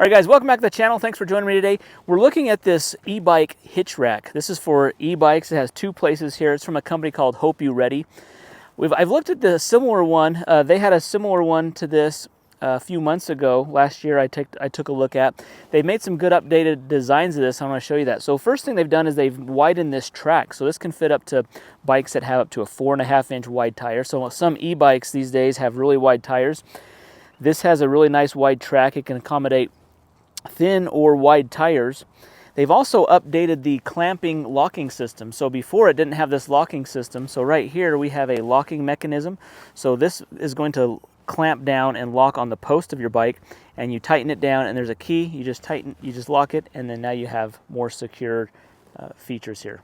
All right, guys, welcome back to the channel. Thanks for joining me today. We're looking at this e-bike hitch rack. This is for e-bikes. It has two places here. It's from a company called Hope You Ready. I've looked at the similar one. They had a similar one to this a few months ago. Last year I took a look at. They've made some good updated designs of this. I want to show you that. So first thing they've done is they've widened this track. So this can fit up to bikes that have up to a 4.5-inch wide tire. So some e-bikes these days have really wide tires. This has a really nice wide track. It can accommodate thin or wide tires. They've also updated the clamping locking system. So before it didn't have this locking system. So right here we have a locking mechanism. So this is going to clamp down and lock on the post of your bike, and you tighten it down and there's a key. You just lock it, and then now you have more secure features here.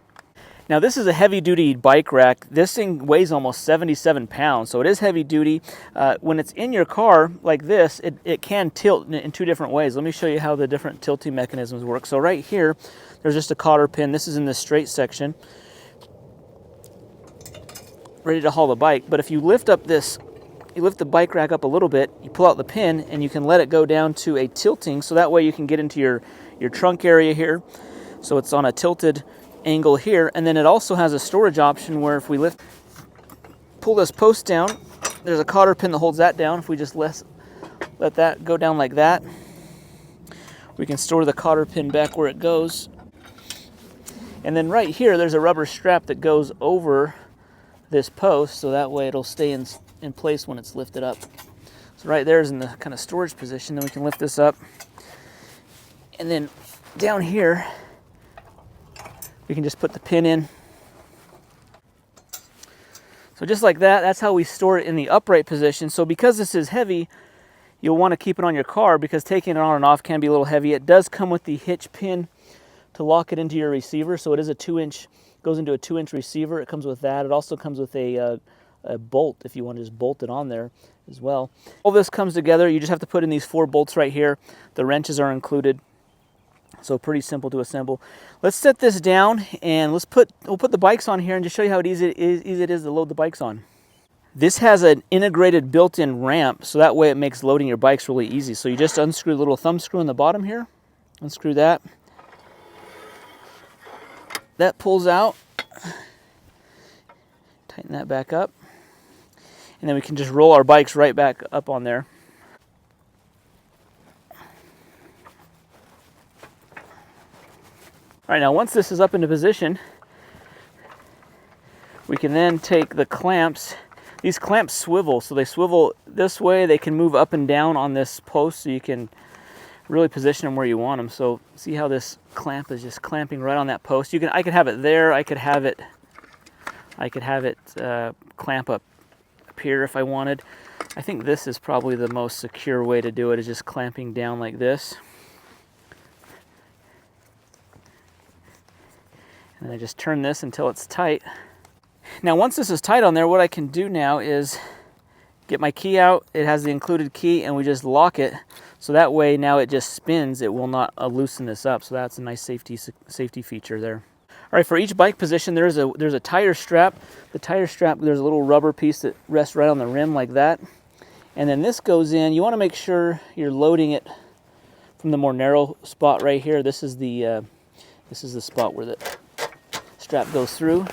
Now this is a heavy-duty bike rack. This thing weighs almost 77 pounds, so it is heavy-duty. When it's in your car like this, it can tilt in two different ways. Let me show you how the different tilting mechanisms work. So right here, there's just a cotter pin. This is in the straight section, ready to haul the bike. But if you lift up you lift the bike rack up a little bit, you pull out the pin, and you can let it go down to a tilting, so that way you can get into your trunk area here. So it's on a tilted angle here, and then it also has a storage option where if we pull this post down, there's a cotter pin that holds that down. If we just let that go down like that, we can store the cotter pin back where it goes. And then right here there's a rubber strap that goes over this post, so that way it'll stay in place when it's lifted up. So right there is in the kind of storage position. Then we can lift this up, and then down here we can just put the pin in. So just like that, that's how we store it in the upright position. So because this is heavy, you'll want to keep it on your car because taking it on and off can be a little heavy. It does come with the hitch pin to lock it into your receiver. So it is goes into a 2-inch receiver. It comes with that. It also comes with a bolt if you want to just bolt it on there as well. All this comes together. You just have to put in these 4 bolts right here. The wrenches are included. So pretty simple to assemble. Let's set this down and we'll put the bikes on here and just show you how easy it is to load the bikes on. This has an integrated built-in ramp, so that way it makes loading your bikes really easy. So you just unscrew the little thumb screw in the bottom here. Unscrew that. That pulls out. Tighten that back up. And then we can just roll our bikes right back up on there. All right, now once this is up into position, we can then take the clamps. These clamps swivel, so they swivel this way. They can move up and down on this post, so you can really position them where you want them. So see how this clamp is just clamping right on that post. I could have it there. I could have it clamp up here if I wanted. I think this is probably the most secure way to do it, is just clamping down like this. And I just turn this until it's tight. Now once this is tight on there, what I can do now is get my key out. It has the included key, and we just lock it. So that way now it just spins. It will not loosen this up. So that's a nice safety feature there. All right, for each bike position there's a tire strap. The tire strap, there's a little rubber piece that rests right on the rim like that. And then this goes in. You want to make sure you're loading it from the more narrow spot right here. This is the spot where the strap goes through.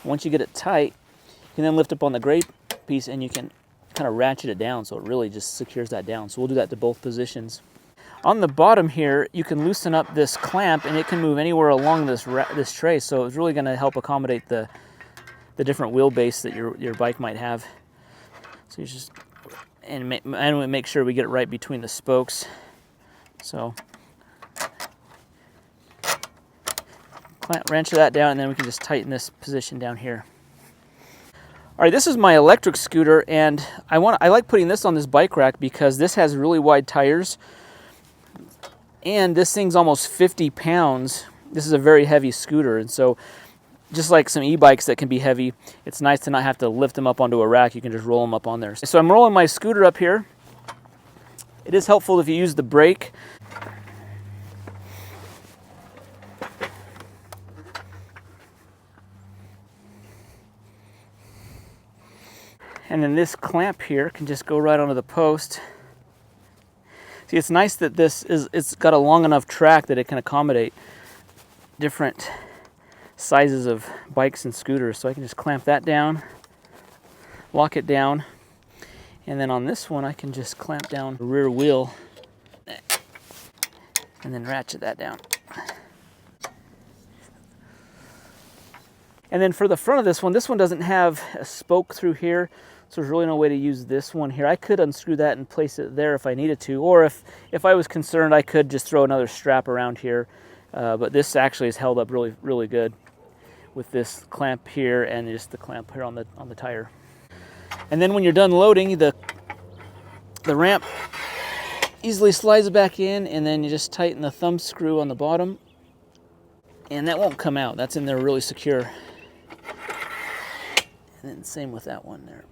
Once you get it tight, you can then lift up on the gray piece and you can kind of ratchet it down, so it really just secures that down. So we'll do that to both positions. On the bottom here, you can loosen up this clamp and it can move anywhere along this tray, so it's really going to help accommodate the different wheelbase that your bike might have. So you just and make sure we get it right between the spokes. So wrench that down, and then we can just tighten this position down here. All right, this is my electric scooter, and I like putting this on this bike rack because this has really wide tires, and this thing's almost 50 pounds. This is a very heavy scooter, and so just like some e-bikes that can be heavy, it's nice to not have to lift them up onto a rack. You can just roll them up on there. So I'm rolling my scooter up here. It is helpful if you use the brake. And then this clamp here can just go right onto the post. See, it's nice that it's got a long enough track that it can accommodate different sizes of bikes and scooters. So I can just clamp that down, lock it down, and then on this one I can just clamp down the rear wheel and then ratchet that down. And then for the front of this one doesn't have a spoke through here, so there's really no way to use this one here. I could unscrew that and place it there if I needed to, or if I was concerned, I could just throw another strap around here. But this actually is held up really, really good with this clamp here and just the clamp here on the tire. And then when you're done loading, the ramp easily slides back in, and then you just tighten the thumb screw on the bottom, and that won't come out. That's in there really secure. And then same with that one there.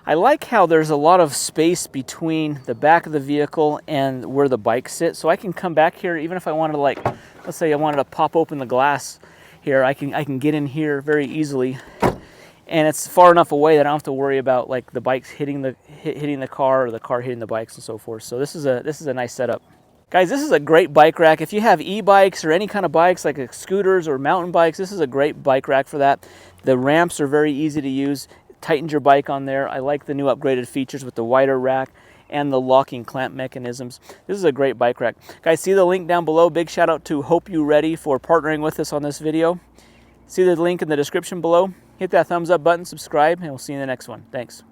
I like how there's a lot of space between the back of the vehicle and where the bike sits. So I can come back here, even if I wanted to, like, let's say I wanted to pop open the glass here, I can get in here very easily. And it's far enough away that I don't have to worry about like the bikes hitting the car or the car hitting the bikes and so forth. So this is a nice setup. Guys, this is a great bike rack. If you have e-bikes or any kind of bikes like scooters or mountain bikes, this is a great bike rack for that. The ramps are very easy to use. Tightens your bike on there. I like the new upgraded features with the wider rack and the locking clamp mechanisms. This is a great bike rack. Guys, see the link down below. Big shout out to Hope You Ready for partnering with us on this video. See the link in the description below. Hit that thumbs up button, subscribe, and we'll see you in the next one. Thanks.